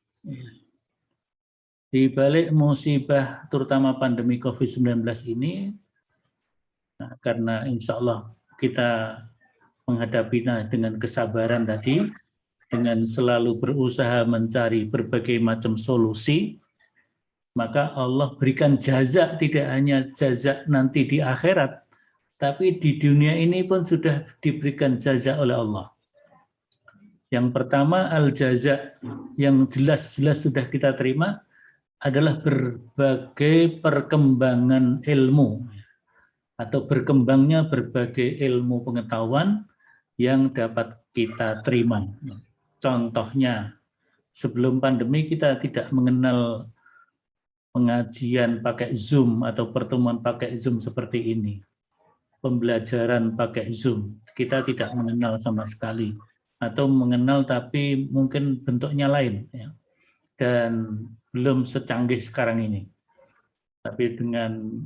Di balik musibah terutama pandemi COVID-19 ini, karena insya Allah kita menghadapinya dengan kesabaran tadi, dengan selalu berusaha mencari berbagai macam solusi, maka Allah berikan jaza, tidak hanya jaza nanti di akhirat, tapi di dunia ini pun sudah diberikan jaza oleh Allah. Yang pertama, al-jaza, yang jelas-jelas sudah kita terima, adalah berbagai perkembangan ilmu, atau berkembangnya berbagai ilmu pengetahuan yang dapat kita terima. Contohnya, sebelum pandemi kita tidak mengenal pengajian pakai Zoom atau pertemuan pakai Zoom seperti ini. Pembelajaran pakai Zoom, kita tidak mengenal sama sekali. Atau mengenal tapi mungkin bentuknya lain. Ya. Dan belum secanggih sekarang ini. Tapi dengan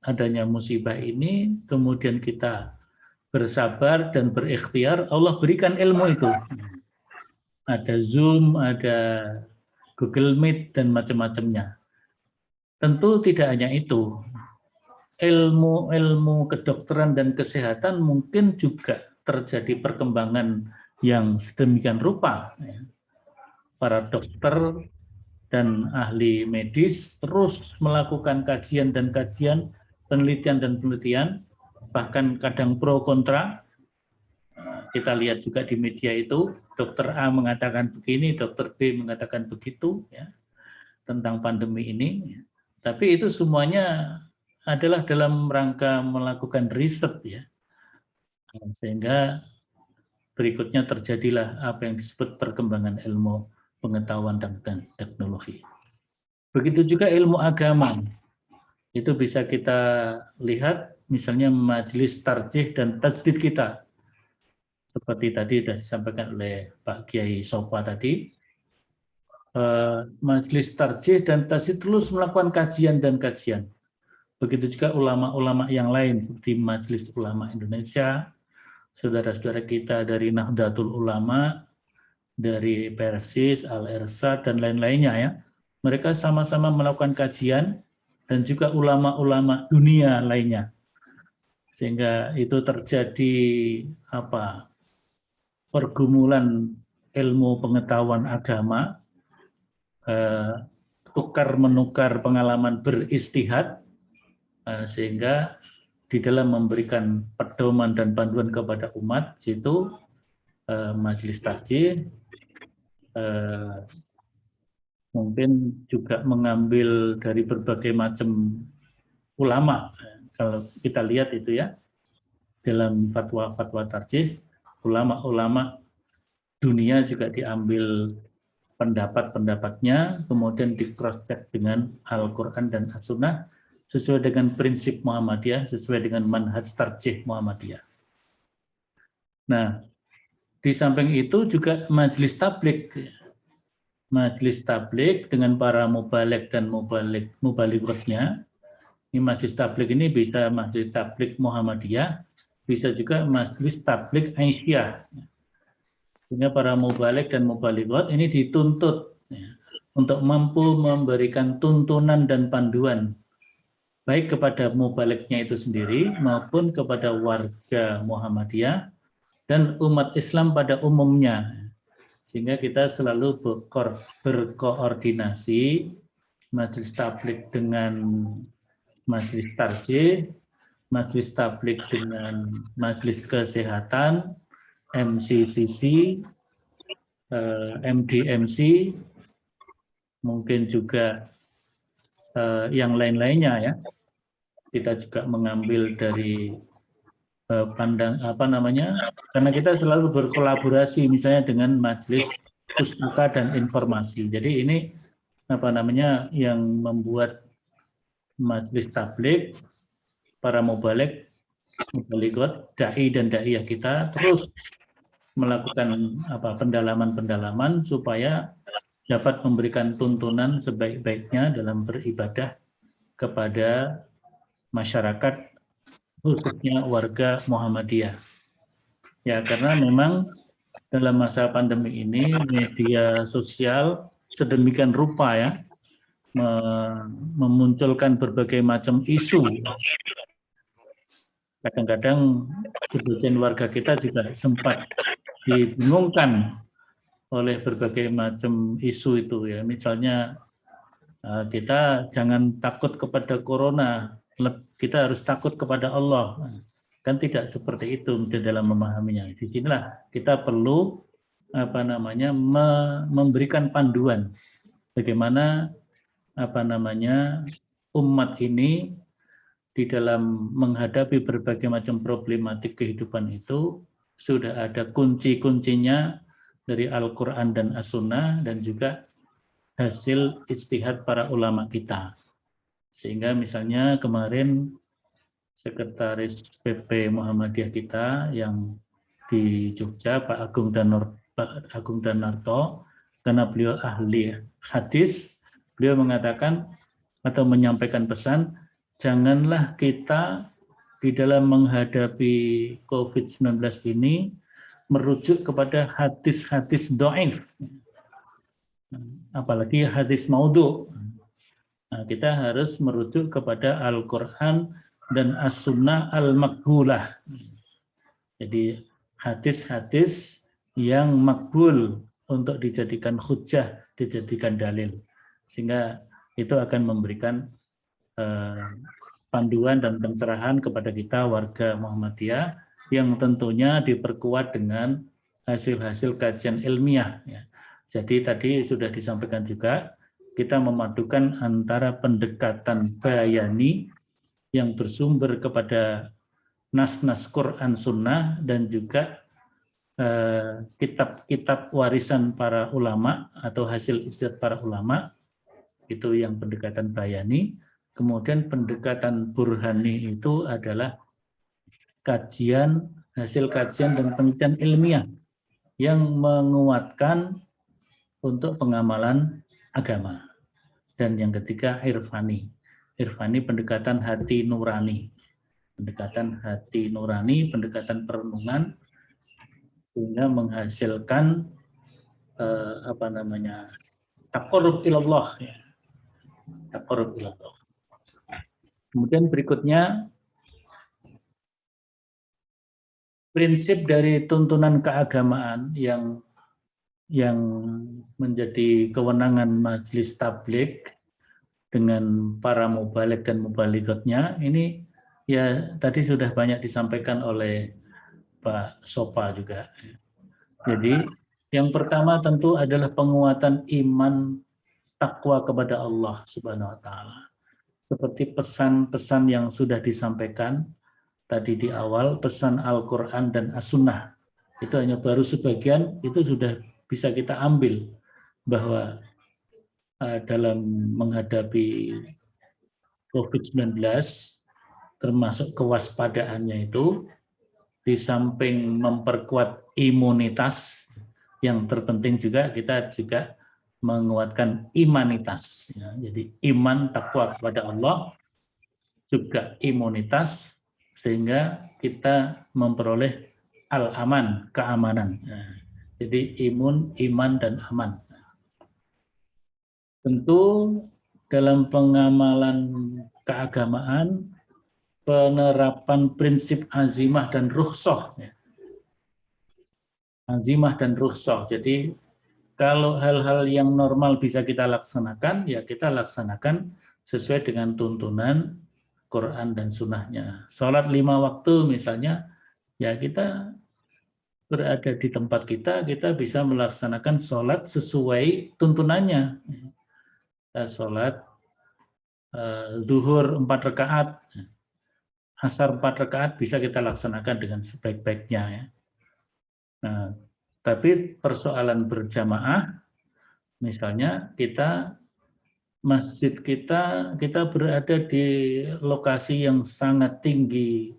adanya musibah ini, kemudian kita bersabar dan berikhtiar, Allah berikan ilmu itu. Ada Zoom, ada Google Meet, dan macam-macamnya. Tentu tidak hanya itu. Ilmu kedokteran dan kesehatan mungkin juga terjadi perkembangan yang sedemikian rupa. Para dokter dan ahli medis terus melakukan kajian dan kajian, penelitian dan penelitian, bahkan kadang pro kontra. Kita lihat juga di media itu, dokter A mengatakan begini, dokter B mengatakan begitu, ya, tentang pandemi ini. Tapi itu semuanya adalah dalam rangka melakukan riset, ya, sehingga berikutnya terjadilah apa yang disebut perkembangan ilmu pengetahuan dan teknologi. Begitu juga ilmu agama. Itu bisa kita lihat misalnya majelis tarjih dan tajdid kita. Seperti tadi sudah disampaikan oleh Pak Kiai Sopa tadi. Majelis tarjih dan tajdid terus melakukan kajian dan kajian. Begitu juga ulama-ulama yang lain seperti Majelis Ulama Indonesia, saudara-saudara kita dari Nahdlatul Ulama, dari Persis, Al-Irsad, dan lain-lainnya ya. Mereka sama-sama melakukan kajian dan juga ulama-ulama dunia lainnya. Sehingga itu terjadi pergumulan ilmu pengetahuan agama, tukar-menukar pengalaman beristihad, sehingga di dalam memberikan pedoman dan panduan kepada umat itu majelis tarjih mungkin juga mengambil dari berbagai macam ulama. Kalau kita lihat itu ya, dalam fatwa-fatwa tarjih, ulama-ulama dunia juga diambil pendapat-pendapatnya, kemudian di cross check dengan Al-Quran dan As-Sunnah sesuai dengan prinsip Muhammadiyah, sesuai dengan manhaj tarjih Muhammadiyah. Nah, di samping itu juga majelis tabligh. Majelis tabligh dengan para mubaligh dan mubalighatnya. Ini majelis tabligh ini bisa majelis tabligh Muhammadiyah, bisa juga majelis tabligh Aisyah. Sehingga para mubaligh dan mubalighat ini dituntut untuk mampu memberikan tuntunan dan panduan baik kepada mubalighnya itu sendiri maupun kepada warga Muhammadiyah dan umat Islam pada umumnya. Sehingga kita selalu berkoordinasi majelis tabligh dengan majelis tarjih, majelis tabligh dengan majelis kesehatan, MCCC, MDMC, mungkin juga yang lain-lainnya ya. Kita juga mengambil dari karena kita selalu berkolaborasi misalnya dengan majelis pustaka dan informasi. Jadi ini yang membuat majelis tabligh, para mubaligh, mubalighot, dai dan daiyah kita terus melakukan pendalaman-pendalaman supaya dapat memberikan tuntunan sebaik-baiknya dalam beribadah kepada masyarakat, khususnya warga Muhammadiyah. Ya, karena memang dalam masa pandemi ini media sosial sedemikian rupa ya memunculkan berbagai macam isu. Kadang-kadang sebagian warga kita juga sempat dibingungkan oleh berbagai macam isu itu ya. Misalnya kita jangan takut kepada corona, kita harus takut kepada Allah. Kan tidak seperti itu dalam memahaminya. Di sinilah kita perlu memberikan panduan bagaimana umat ini di dalam menghadapi berbagai macam problematik kehidupan itu sudah ada kunci-kuncinya dari Al-Quran dan As-Sunnah dan juga hasil ijtihad para ulama kita. Sehingga misalnya kemarin Sekretaris PP Muhammadiyah kita yang di Jogja, Pak Agung Danarto, karena beliau ahli hadis, beliau mengatakan atau menyampaikan pesan, janganlah kita di dalam menghadapi COVID-19 ini merujuk kepada hadis-hadis dhaif, apalagi hadis maudhu. Nah, kita harus merujuk kepada Al-Quran dan As-Sunnah al-Maqbulah. Jadi hadis-hadis yang makbul untuk dijadikan hujjah, dijadikan dalil. Sehingga itu akan memberikan panduan dan pencerahan kepada kita warga Muhammadiyah yang tentunya diperkuat dengan hasil-hasil kajian ilmiah. Jadi tadi sudah disampaikan juga, kita memadukan antara pendekatan bayani yang bersumber kepada nas-nas Quran Sunnah dan juga kitab-kitab warisan para ulama atau hasil ijtihad para ulama, itu yang pendekatan bayani. Kemudian pendekatan burhani itu adalah kajian, hasil kajian dan penelitian ilmiah yang menguatkan untuk pengamalan agama. Dan yang ketiga irfani. Irfani pendekatan hati nurani. Pendekatan hati nurani, pendekatan perenungan sehingga menghasilkan taqarrub ilallah ya. Taqarrub ilallah. Kemudian berikutnya prinsip dari tuntunan keagamaan yang menjadi kewenangan majelis tabligh dengan para mubaligh dan mubalighotnya ini ya tadi sudah banyak disampaikan oleh Pak Sopa juga. Jadi yang pertama tentu adalah penguatan iman takwa kepada Allah Subhanahu wa taala. Seperti pesan-pesan yang sudah disampaikan tadi di awal, pesan Al-Quran dan As-Sunnah. Itu hanya baru sebagian, itu sudah bisa kita ambil bahwa dalam menghadapi COVID-19 termasuk kewaspadaannya itu di samping memperkuat imunitas, yang terpenting juga kita juga menguatkan imanitas. Ya, jadi iman takwa kepada Allah juga imunitas sehingga kita memperoleh al-aman, keamanan. Nah, jadi iman dan aman. Tentu dalam pengamalan keagamaan penerapan prinsip azimah dan rukhsah. Ya. Azimah dan rukhsah. Jadi kalau hal-hal yang normal bisa kita laksanakan, ya kita laksanakan sesuai dengan tuntunan Quran dan sunnahnya. Sholat 5 waktu misalnya, ya kita berada di tempat kita bisa melaksanakan sholat sesuai tuntunannya. Sholat zuhur 4 rakaat, asar 4 rakaat bisa kita laksanakan dengan sebaik-baiknya. Ya. Nah, tapi persoalan berjamaah, misalnya masjid kita berada di lokasi yang sangat tinggi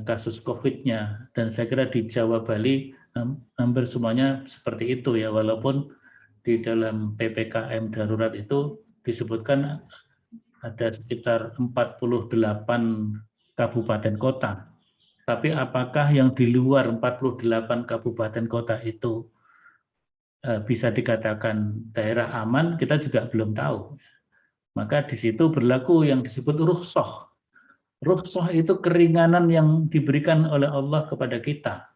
kasus COVID-nya, dan saya kira di Jawa Bali hampir semuanya seperti itu ya, walaupun di dalam PPKM darurat itu disebutkan ada sekitar 48 kabupaten kota. Tapi apakah yang di luar 48 kabupaten kota itu bisa dikatakan daerah aman, kita juga belum tahu. Maka di situ berlaku yang disebut rukhsah. Rukhsah itu keringanan yang diberikan oleh Allah kepada kita.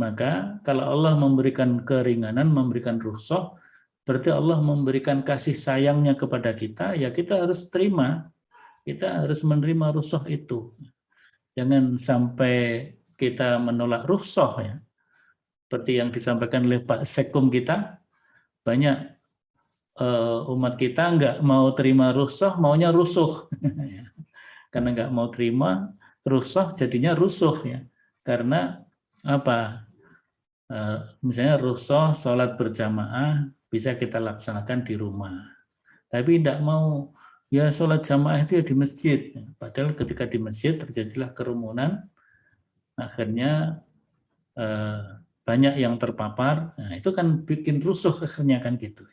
Maka kalau Allah memberikan keringanan, memberikan rukhsah, berarti Allah memberikan kasih sayangnya kepada kita, ya kita harus terima. Kita harus menerima rukhsah itu. Jangan sampai kita menolak rukhsah ya. Seperti yang disampaikan oleh Pak Sekum kita, banyak umat kita nggak mau terima rukhsah, maunya rusuh. Karena nggak mau terima rukhsah, jadinya rusuh ya. Karena apa? Misalnya rukhsah sholat berjamaah bisa kita laksanakan di rumah. Tapi tidak mau ya sholat jamaah itu ya di masjid. Padahal ketika di masjid terjadilah kerumunan, akhirnya banyak yang terpapar. Nah, itu kan bikin rusuh akhirnya kan gitu.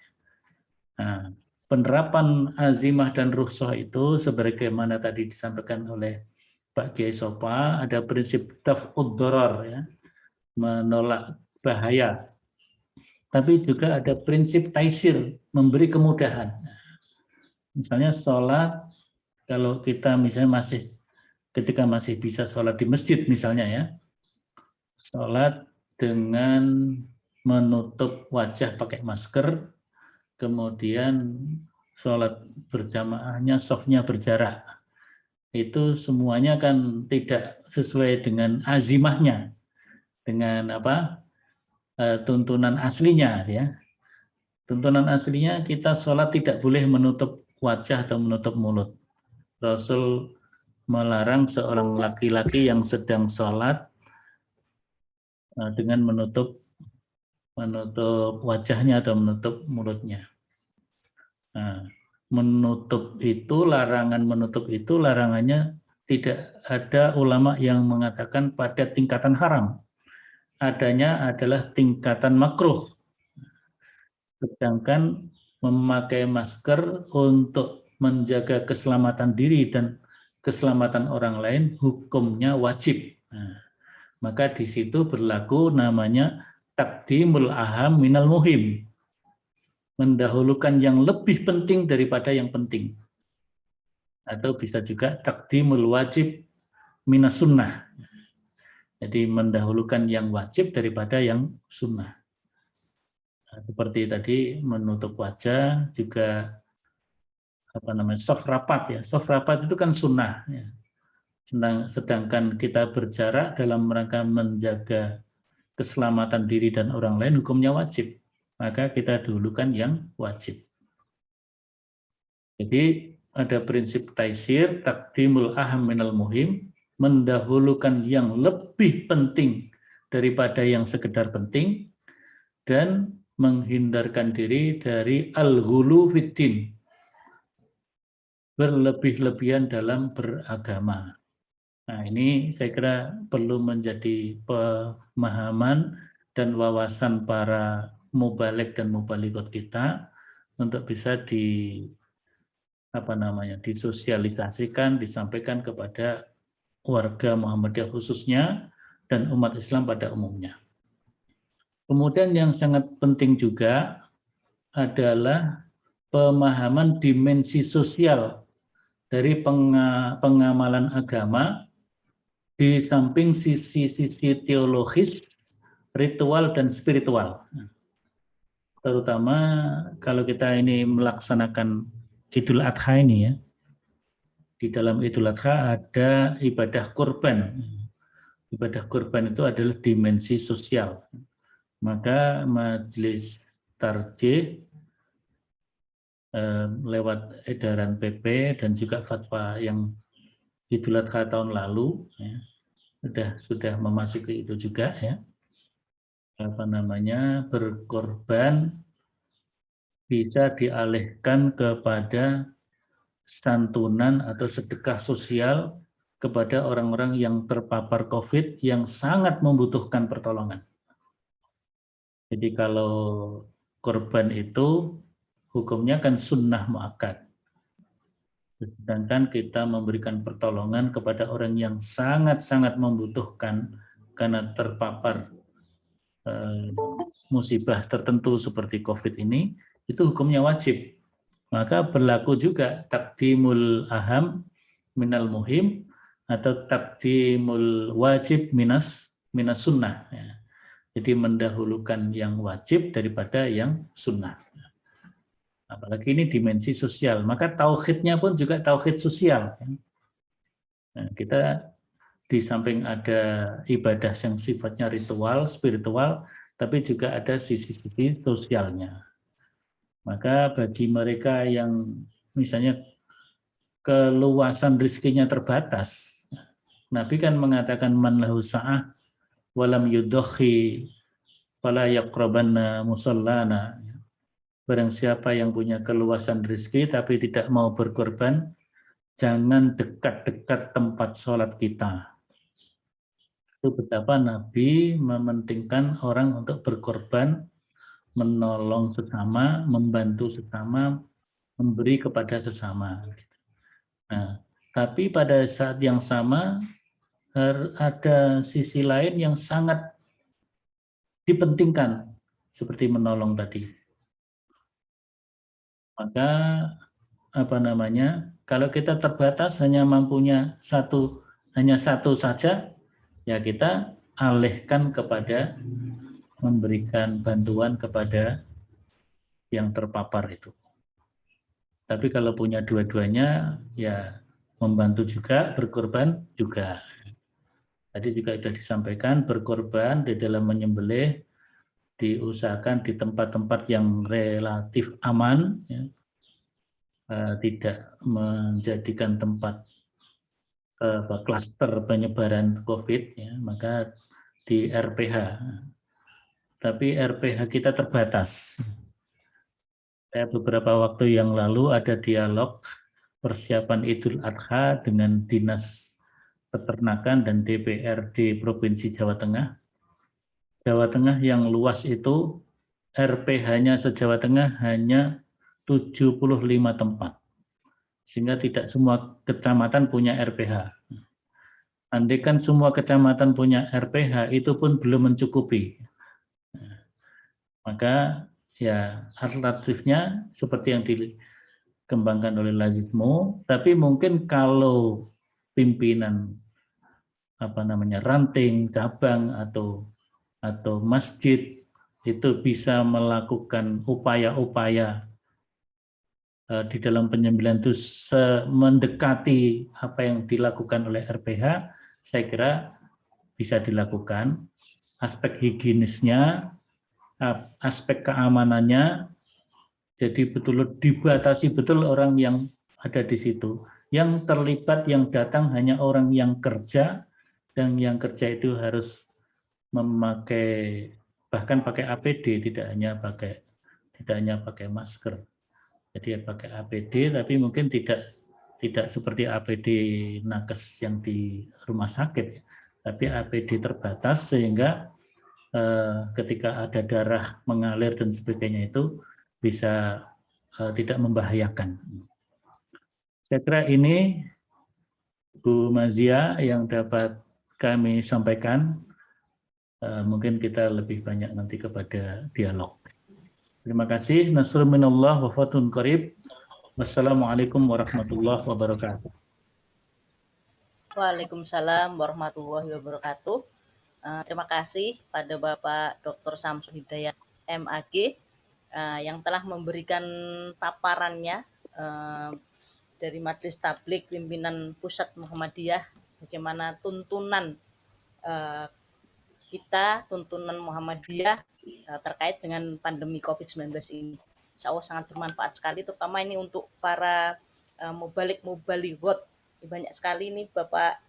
Nah, penerapan azimah dan rukhsah itu sebagaimana tadi disampaikan oleh Pak Kiai Sopa, ada prinsip daf'ud darar ya, menolak bahaya. Tapi juga ada prinsip taisir, memberi kemudahan. Misalnya sholat, kalau kita misalnya ketika masih bisa sholat di masjid misalnya ya, sholat dengan menutup wajah pakai masker, kemudian sholat berjamaahnya softnya berjarak. Itu semuanya kan tidak sesuai dengan azimahnya, dengan tuntunan aslinya ya. Tuntunan aslinya kita sholat tidak boleh menutup wajah atau menutup mulut. Rasul melarang seorang laki-laki yang sedang sholat dengan menutup wajahnya atau menutup mulutnya. Nah, larangannya tidak ada ulama yang mengatakan pada tingkatan haram. Adanya adalah tingkatan makruh. Sedangkan memakai masker untuk menjaga keselamatan diri dan keselamatan orang lain hukumnya wajib. Nah, maka di situ berlaku namanya taqdimul aham minal muhim. Mendahulukan yang lebih penting daripada yang penting. Atau bisa juga taqdimul wajib minas sunnah. Jadi mendahulukan yang wajib daripada yang sunnah. Nah, seperti tadi menutup wajah, juga soft rapat ya. Soft rapat itu kan sunnah ya. Sedangkan kita berjarak dalam rangka menjaga keselamatan diri dan orang lain hukumnya wajib. Maka kita dahulukan yang wajib. Jadi ada prinsip taisir, taqdimul aham minal muhim, mendahulukan yang lebih penting daripada yang sekedar penting, dan menghindarkan diri dari al-ghulu fiddin, berlebih-lebihan dalam beragama. Nah, ini saya kira perlu menjadi pemahaman dan wawasan para mubaligh dan mubalighot kita untuk bisa disosialisasikan, disampaikan kepada warga Muhammadiyah khususnya dan umat Islam pada umumnya. Kemudian yang sangat penting juga adalah pemahaman dimensi sosial dari pengamalan agama di samping sisi-sisi teologis, ritual, dan spiritual. terutama kalau kita ini melaksanakan Idul Adha ini ya. Di dalam Idul Adha ada ibadah kurban. Ibadah kurban itu adalah dimensi sosial. Maka Majelis Tarjih lewat edaran PP dan juga fatwa yang Idul Adha tahun lalu ya, sudah memasuki itu juga ya. Berkorban bisa dialihkan kepada santunan atau sedekah sosial kepada orang-orang yang terpapar COVID yang sangat membutuhkan pertolongan. Jadi kalau korban itu hukumnya kan sunnah muakkad. Sedangkan kita memberikan pertolongan kepada orang yang sangat-sangat membutuhkan karena terpapar musibah tertentu seperti COVID ini, itu hukumnya wajib. Maka berlaku juga taqdimul aham minal muhim atau taqdimul wajib minas sunnah. Ya. Jadi mendahulukan yang wajib daripada yang sunnah. Apalagi ini dimensi sosial. Maka tauhidnya pun juga tauhid sosial. Nah, kita di samping ada ibadah yang sifatnya ritual, spiritual, tapi juga ada sisi-sisi sosialnya. Maka bagi mereka yang misalnya keluasan rezekinya terbatas, Nabi kan mengatakan man lahu sa'ah walam yudakhi fala yaqrabanna musallana. Barang siapa yang punya keluasan rezeki tapi tidak mau berkorban, jangan dekat-dekat tempat sholat kita. Itu betapa Nabi mementingkan orang untuk berkorban, menolong sesama, membantu sesama, memberi kepada sesama. Nah, tapi pada saat yang sama ada sisi lain yang sangat dipentingkan, seperti menolong tadi. Maka kalau kita terbatas hanya mampunya hanya satu saja, ya kita alihkan kepada memberikan bantuan kepada yang terpapar itu. Tapi kalau punya dua-duanya, ya membantu juga, berkorban juga. Tadi juga sudah disampaikan, berkorban di dalam menyembelih, diusahakan di tempat-tempat yang relatif aman, ya. Tidak menjadikan tempat klaster penyebaran COVID, ya. Maka di RPH. Tapi RPH kita terbatas. Saya beberapa waktu yang lalu ada dialog persiapan Idul Adha dengan Dinas Peternakan dan DPRD Provinsi Jawa Tengah. Jawa Tengah yang luas itu RPH-nya se-Jawa Tengah hanya 75 tempat. Sehingga tidak semua kecamatan punya RPH. Andai kan semua kecamatan punya RPH, itu pun belum mencukupi. Maka ya alternatifnya seperti yang dikembangkan oleh Lazismo, tapi mungkin kalau pimpinan ranting, cabang atau masjid itu bisa melakukan upaya-upaya di dalam penyembelihan itu mendekati apa yang dilakukan oleh RPH, saya kira bisa dilakukan. Aspek higienisnya, aspek keamanannya, jadi betul dibatasi betul orang yang ada di situ. Yang terlibat, yang datang hanya orang yang kerja, dan yang kerja itu harus memakai, bahkan pakai APD, tidak hanya pakai masker. Jadi pakai APD, tapi mungkin tidak seperti APD nakes yang di rumah sakit, tapi APD terbatas sehingga ketika ada darah mengalir dan sebagainya itu bisa tidak membahayakan. Saya kira ini Bu Mazia yang dapat kami sampaikan. Mungkin kita lebih banyak nanti kepada dialog. Terima kasih. Nasrun minallah wa fatun qarib. Wassalamualaikum warahmatullahi wabarakatuh. Waalaikumsalam warahmatullahi wabarakatuh. Terima kasih pada Bapak Dr. Samsul Hidayat MAG yang telah memberikan paparannya dari Majelis Tabligh pimpinan Pusat Muhammadiyah, bagaimana tuntunan kita, tuntunan Muhammadiyah terkait dengan pandemi COVID-19 ini. Insya Allah sangat bermanfaat sekali, terutama ini untuk para mubalik-mubalighot. Banyak sekali nih Bapak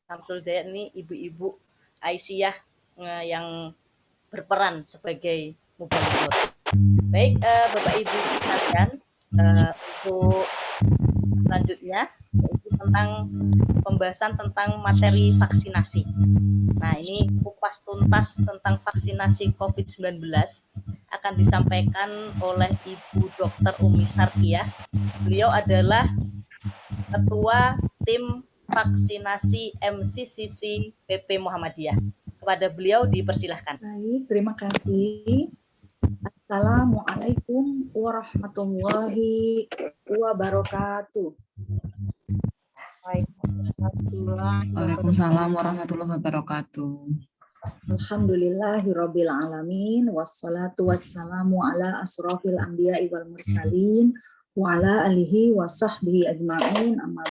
Samsul Hidayat ini, ibu-ibu Aisyah yang berperan sebagai mubalighot. Baik, Bapak Ibu sekalian, untuk selanjutnya yaitu tentang pembahasan tentang materi vaksinasi. Nah, ini kupas tuntas tentang vaksinasi COVID-19 akan disampaikan oleh Ibu Dr. Umi Sarkiyah. Beliau adalah Ketua Tim Vaksinasi MCCC PP Muhammadiyah. Kepada beliau dipersilahkan. Baik, terima kasih. Assalamualaikum warahmatullahi wabarakatuh. Waalaikumsalam warahmatullahi wabarakatuh. Alhamdulillahirabbil alamin, wassalatu wassalamu ala asrofil anbiya'i wal mursalin wa ala alihi wa sahbihi ajma'in. Amma